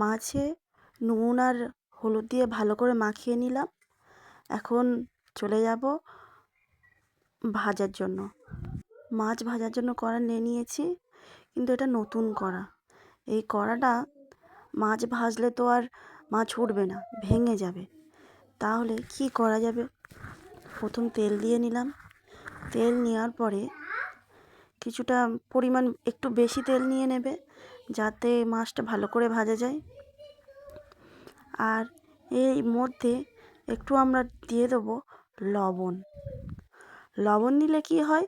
মাছে নুন আর হলুদ দিয়ে ভালো করে মাখিয়ে নিলাম। এখন চলে যাব ভাজার জন্য। মাছ ভাজার জন্য কড়া নিয়ে নিয়েছি, কিন্তু এটা নতুন কড়া। এই কড়াটা মাছ ভাজলে তো আর মাছ উঠবে না, ভেঙে যাবে। তাহলে কি করা যাবে? প্রথম তেল দিয়ে নিলাম। তেল নেওয়ার পরে কিছুটা পরিমাণ একটু বেশি তেল নিয়ে নেবে, যাতে মাছটা ভালো করে ভাজা যায়। আর এই মধ্যে একটু আমরা দিয়ে দেবো লবণ। লবণ দিলে কি হয়,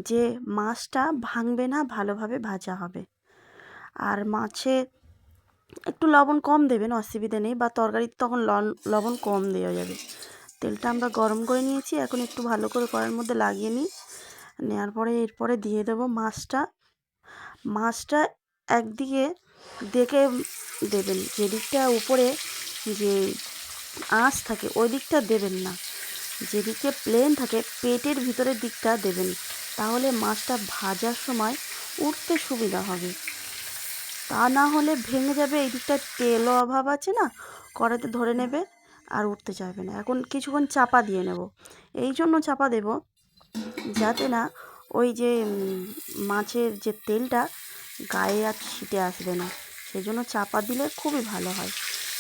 যে মাছটা ভাঙবে না, ভালোভাবে ভাজা হবে। আর মাছে একটু লবণ কম দেবেন, অসুবিধে নেই, বা তরকারিতে তখন লবণ কম দেওয়া যাবে। তেলটা আমরা গরম করে নিয়েছি, এখন একটু ভালো করে কড়াইয়ের মধ্যে লাগিয়ে নিই। নেওয়ার পরে এরপরে দিয়ে দেবো মাছটা। মাছটা একদিকে দেখে দেবেন, যেদিকটা উপরে যে আঁশ থাকে ওই দিকটা দেবেন না, যেদিকে প্লেন থাকে পেটের ভিতরের দিকটা দেবেন, তাহলে মাছটা ভাজার সময় উঠতে সুবিধা হবে। তা না হলে ভেঙে যাবে, এই দিকটা তেলও অভাব আছে না, কড়াইতে ধরে নেবে আর উঠতে চাইবে না। এখন কিছুক্ষণ চাপা দিয়ে নেব। এই জন্য চাপা দেব যাতে না ওই যে মাছের যে তেলটা গায়ে আর ছিটে আসবে না, সেই জন্য চাপা দিলে খুবই ভালো হয়।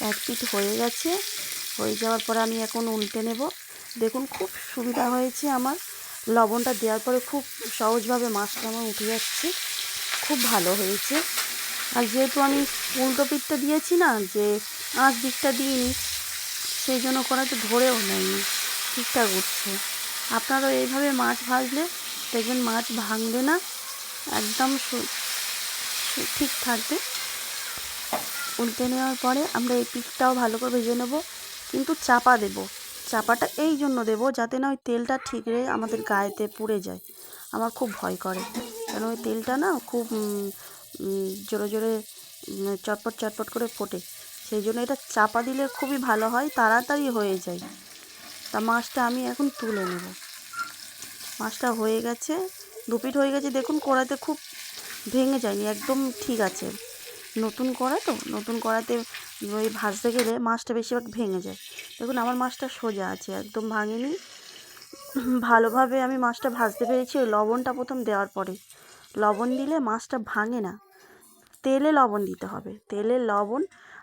এক পিঠ হয়ে গেছে, হয়ে যাওয়ার পরে আমি এখন উল্টে নেব। দেখুন খুব সুবিধা হয়েছে আমার, লবণটা দেওয়ার পরে খুব সহজভাবে মাছটা আমার উঠে যাচ্ছে, খুব ভালো হয়েছে। আর যেহেতু আমি উল্টো পিঠটা দিয়েছি না, যে আঁচ দিকটা দিইনি, সেই জন্য কড়াইতে ধরেও নেয়নি, ঠিকঠাক উঠছে। আপনারাও এইভাবে মাছ ভাজলে দেখবেন মাছ ভাঙবে না, একদম ঠিক থাকবে। উল্টে নেওয়ার পরে আমরা এই পিঠটাও ভালো করে ভেজে নেব, কিন্তু চাপা দেব। চাপাটা এই জন্য দেবো যাতে না ওই তেলটা ঠিকরে আমাদের গায়েতে পুড়ে যায়। আমার খুব ভয় করে, কারণ ওই তেলটা না খুব জোরে জোরে চটপট চটপট করে ফোটে। সেই জন্য এটা চাপা দিলে খুবই ভালো হয়, তাড়াতাড়ি হয়ে যায়। তা মাছটা আমি এখন তুলে নেব। মাছটা হয়ে গেছে, দুপিঠ হয়ে গেছে, দেখুন কড়াইতে খুব ভেঙে যায়নি, একদম ঠিক আছে। নতুন কড়া তো, নতুন কড়াতে ওই ভাজতে গেলে মাছটা বেশিরভাগ ভেঙে যায়। দেখুন আমার মাছটা সোজা আছে, একদম ভাঙেনি। ভালোভাবে আমি মাছটা ভাজতে পেরেছি ওই লবণটা প্রথম দেওয়ার পরে। লবণ দিলে মাছটা ভাঙে না, তেলে লবণ দিতে হবে। তেলে লবণ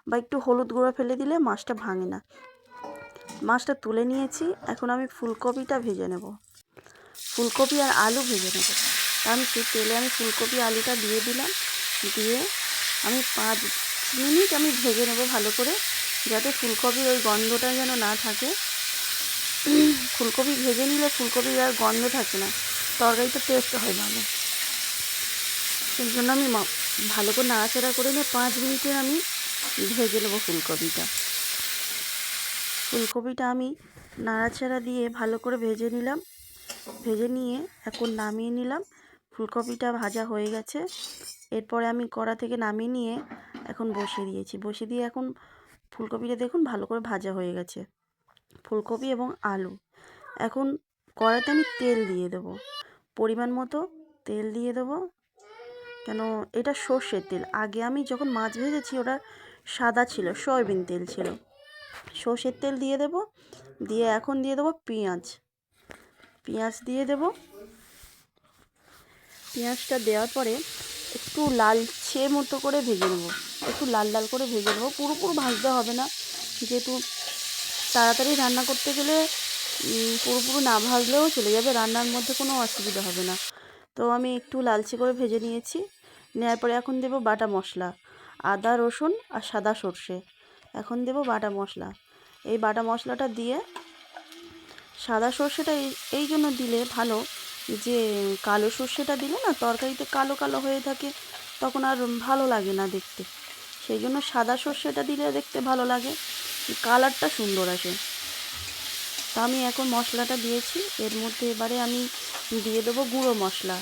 বা একটু হলুদ গুঁড়ো ফেলে দিলে মাছটা ভাঙে না। মাছটা তুলে নিয়েছি, এখন আমি ফুলকপিটা ভেজে নেব। ফুলকপি আর আলু ভেজে নেব। আমি সেই তেলে আমি ফুলকপি আলুটা দিয়ে দিলাম, দিয়ে আমি 5 মিনিট আমি ভেজে নেব ভালো করে, যাতে ফুলকপির ওই গন্ধটা যেন না থাকে। ফুলকপি ভেজে নিলে ফুলকপির আর গন্ধ থাকে না, তরকারিটা টেস্ট হয় ভালো। সেই জন্য আমি ভালো করে নাড়াচাড়া করে নিয়ে 5 মিনিটের আমি ভেজে নেব ফুলকপিটা। ফুলকপিটা আমি নাড়াচাড়া দিয়ে ভালো করে ভেজে নিলাম। ভেজে নিয়ে এখন নামিয়ে নিলাম। ফুলকপিটা ভাজা হয়ে গেছে। এরপরে আমি কড়া থেকে নামিয়ে নিয়ে এখন বসিয়ে দিয়েছি। বসিয়ে দিয়ে এখন ফুলকপিটা দেখুন ভালো করে ভাজা হয়ে গেছে, ফুলকপি এবং আলু। এখন কড়াইতে আমি তেল দিয়ে দেবো, পরিমাণ মতো তেল দিয়ে দেবো। কেন, এটা সর্ষের তেল। আগে আমি যখন মাছ ভেজেছি ওটা সাদা ছিল, সয়াবিন তেল ছিল। সর্ষের তেল দিয়ে দেব, দিয়ে এখন দিয়ে দেবো পেঁয়াজ। পেঁয়াজ দিয়ে দেব। পেঁয়াজটা দেওয়ার পরে একটু লালচে মতো করে ভেজে নেব, একটু লাল লাল করে ভেজে নেব, পুরোপুরি ভাজতে হবে না, যেহেতু তাড়াতাড়ি রান্না করতে গেলে পুরোপুরি না ভাজলেও চলে যাবে, রান্নার মধ্যে কোনো অসুবিধা হবে না। তো আমি একটু লালচে করে ভেজে নিয়েছি। নেওয়ার পরে এখন দেব বাটা মশলা, আদা রসুন আর সাদা সর্ষে। এখন দেব বাটা মশলা। এই বাটা মশলাটা দিয়ে, সাদা সর্ষেটা এই জন্য দিলে ভালো, যে কালো সর্ষেটা দিলে না তরকারিতে কালো কালো হয়ে থাকে, তখন আর ভালো লাগে না দেখতে। সেই জন্য সাদা সর্ষেটা দিলে দেখতে ভালো লাগে, কালারটা সুন্দর আসে। তা আমি এখন মশলাটা দিয়েছি, এর মধ্যে এবারে আমি দিয়ে দেবো গুঁড়ো মশলা।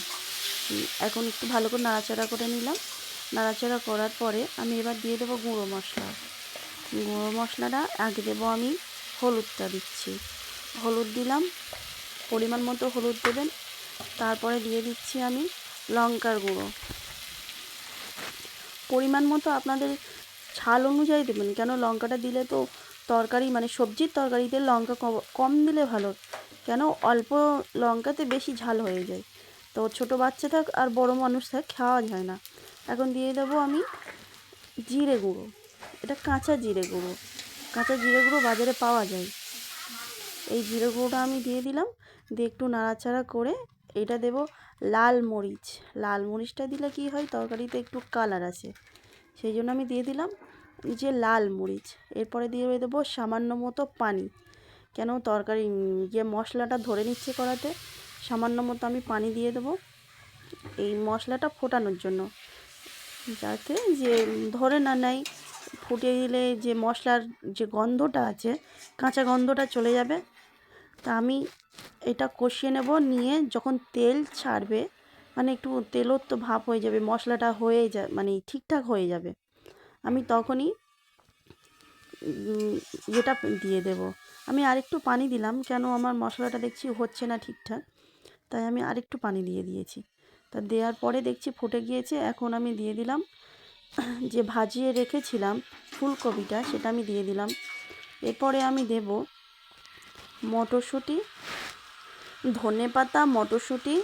এখন একটু ভালো করে নাড়াচাড়া করে নিলাম। নাড়াচাড়া করার পরে আমি এবার দিয়ে দেবো গুঁড়ো মশলা। গুঁড়ো মশলাটা আগে দেবো আমি, হলুদটা দিচ্ছি, হলুদ দিলাম, পরিমাণ মতো হলুদ দেবেন। তারপরে দিয়ে দিচ্ছি আমি লঙ্কার গুঁড়ো, পরিমাণ মতো আপনাদের ঝাল অনুযায়ী দেবেন, কেন লঙ্কাটা দিলে তো তরকারি মানে সবজির তরকারিতে লঙ্কা কম দিলে ভালো, কেন অল্প লঙ্কাতে বেশি ঝাল হয়ে যায়, তো ছোট বাচ্চা থাক আর বড় মানুষ থাক খাওয়া যায় না। এখন দিয়ে দেবো আমি জিরে গুঁড়ো, এটা কাঁচা জিরে গুঁড়ো, কাঁচা জিরে গুঁড়ো বাজারে পাওয়া যায়। এই জিরে গুঁড়োটা আমি দিয়ে দিলাম, দিয়ে একটু নাড়াচাড়া করে এটা দেব লাল মরিচ। লাল মরিচটা দিলে কি হয়, তরকারিতে একটু কালার আসে, সেই জন্য আমি দিয়ে দিলাম যে লাল মরিচ। এরপরে দিয়ে দেবো সামান্য মতো পানি, কেন তরকারি যে মশলাটা ধরে নিচ্ছে কড়াতে, সামান্য মতো আমি পানি দিয়ে দেবো এই মশলাটা ফোটানোর জন্য, যাতে যে ধরে না নেয়। ফুটিয়ে দিলে যে মশলার যে গন্ধটা আছে, কাঁচা গন্ধটা চলে যাবে। তা আমি এটা কষিয়ে নেব, নিয়ে যখন তেল ছাড়বে, মানে একটু তেলোত্ত ভাব হয়ে যাবে, মশলাটা হয়ে যায় মানে ঠিকঠাক হয়ে যাবে, আমি তখনই এটা দিয়ে দেব। আমি আরেকটু পানি দিলাম, কেন আমার মশলাটা দেখছি হচ্ছে না ঠিকঠাক, তাই আমি আরেকটু পানি দিয়ে দিয়েছি। তা দেওয়ার পরে দেখছি ফুটে গিয়েছে, এখন আমি দিয়ে দিলাম যে ভাজিয়ে রেখেছিলাম ফুলকপিটা, সেটা আমি দিয়ে দিলাম। এরপরে আমি দেব মটরশুঁটি, ধনেপাতা, মটরশুঁটি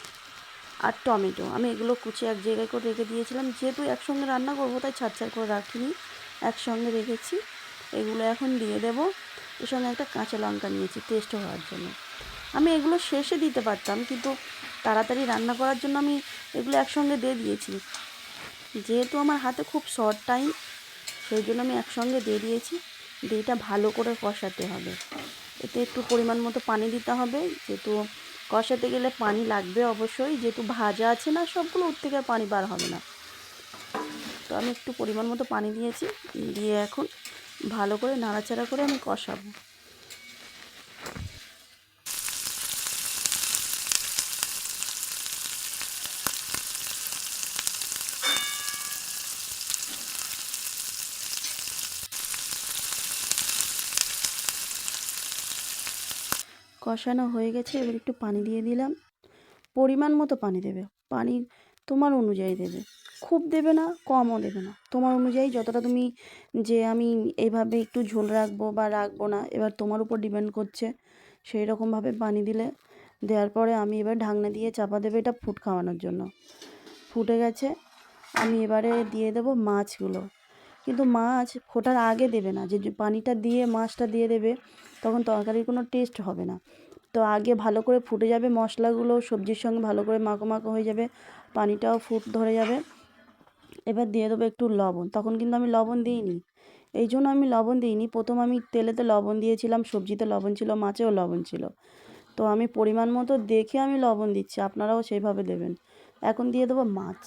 আর টমেটো, আমি এগুলো কুচিয়ে এক জায়গায় করে রেখে দিয়েছিলাম, যেহেতু একসঙ্গে রান্না করবো তাই ছাড় করে রাখিনি, একসঙ্গে রেখেছি। এগুলো এখন দিয়ে দেব, এর সঙ্গে একটা কাঁচা লঙ্কা নিয়েছি টেস্ট হওয়ার জন্য। আমি এগুলো শেষে দিতে পারতাম, কিন্তু তাড়াতাড়ি রান্না করার জন্য আমি এগুলো একসঙ্গে দিয়ে দিয়েছি, যেহেতু আমার হাতে খুব শর্ট টাইম, সেই জন্য আমি একসঙ্গে দিয়ে দিয়েছি। দিয়ে এটা ভালো করে কষাতে হবে, এতে একটু পরিমাণ মতো পানি দিতে হবে, যেহেতু কষাতে গেলে পানি লাগবে অবশ্যই, যেহেতু ভাজা আছে না সবগুলো, ওর থেকে পানি বার হবে না। তো আমি একটু পরিমাণ মতো পানি দিয়েছি, দিয়ে এখন ভালো করে নাড়াচাড়া করে আমি কষাবো। কষানো হয়ে গেছে, এবার একটু পানি দিয়ে দিলাম, পরিমাণ মতো পানি দেবে, পানি তোমার অনুযায়ী দেবে, খুব দেবে না কমও দেবে না, তোমার অনুযায়ী যতটা তুমি, যে আমি এইভাবে একটু ঝোল রাখবো বা রাখবো না, এবার তোমার উপর ডিপেন্ড করছে, সেই রকমভাবে পানি দিলে। দেওয়ার পরে আমি এবার ঢাকনা দিয়ে চাপা দেবে এটা ফুট খাওয়ানোর জন্য। ফুটে গেছে, আমি এবারে দিয়ে দেবো মাছগুলো, কিন্তু মাছ ফোটার আগে দেবে না, যে পানিটা দিয়ে মাছটা দিয়ে দেবে তখন তরকারির কোনো টেস্ট হবে না। তো আগে ভালো করে ফুটে যাবে, মশলাগুলো সবজির সঙ্গে ভালো করে মাখো মাখো হয়ে যাবে, পানিটাও ফুট ধরে যাবে। এবার দিয়ে দেবো একটু লবণ, তখন কিন্তু আমি লবণ দিইনি, এই জন্য আমি লবণ দিইনি, প্রথম আমি তেলেতে লবণ দিয়েছিলাম, সবজিতে লবণ ছিল, মাছেও লবণ ছিল, তো আমি পরিমাণ মতো দেখে আমি লবণ দিচ্ছি, আপনারাও সেইভাবে দেবেন। এখন দিয়ে দেবো মাছ,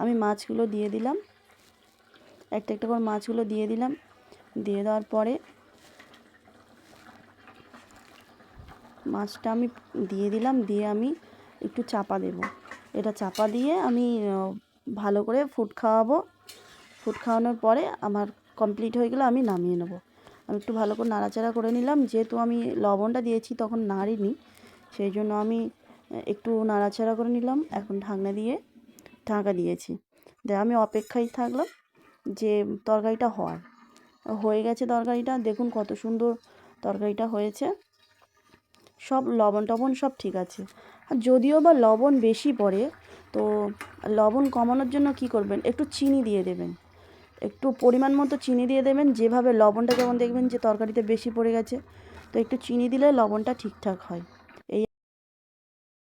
আমি মাছগুলো দিয়ে দিলাম, একটা একটা করে মাছগুলো দিয়ে দিলাম, দিয়ে দেওয়ার পরে মাছটা আমি দিয়ে দিলাম, দিয়ে আমি একটু চাপা দেব, এটা চাপা দিয়ে আমি ভালো করে ফুট খাওয়াবো। ফুট খাওয়ানোর পরে আমার কমপ্লিট হয়ে গেলে আমি নামিয়ে নেব। আমি একটু ভালো করে নাড়াচাড়া করে নিলাম, যেহেতু আমি লবণটা দিয়েছি তখন নাড়িনি, সেই জন্য আমি একটু নাড়াচাড়া করে নিলাম, এখন ঢাকনা দিয়ে ঢাকা দিয়েছি, দিয়ে আমি অপেক্ষায় থাকলাম যে তরকারিটা হয়ে গেছে। তরকারিটা দেখুন কত সুন্দর তরকারিটা হয়েছে, সব লবণ টবণ সব ঠিক আছে। আর যদিও বা লবণ বেশি পড়ে, তো লবণ কমানোর জন্য কি করবেন, একটু চিনি দিয়ে দেবেন, একটু পরিমাণ মতো চিনি দিয়ে দেবেন, যেভাবে লবণটা যেমন দেখবেন যে তরকারিতে বেশি পড়ে গেছে, তো একটু চিনি দিলে লবণটা ঠিকঠাক হয়।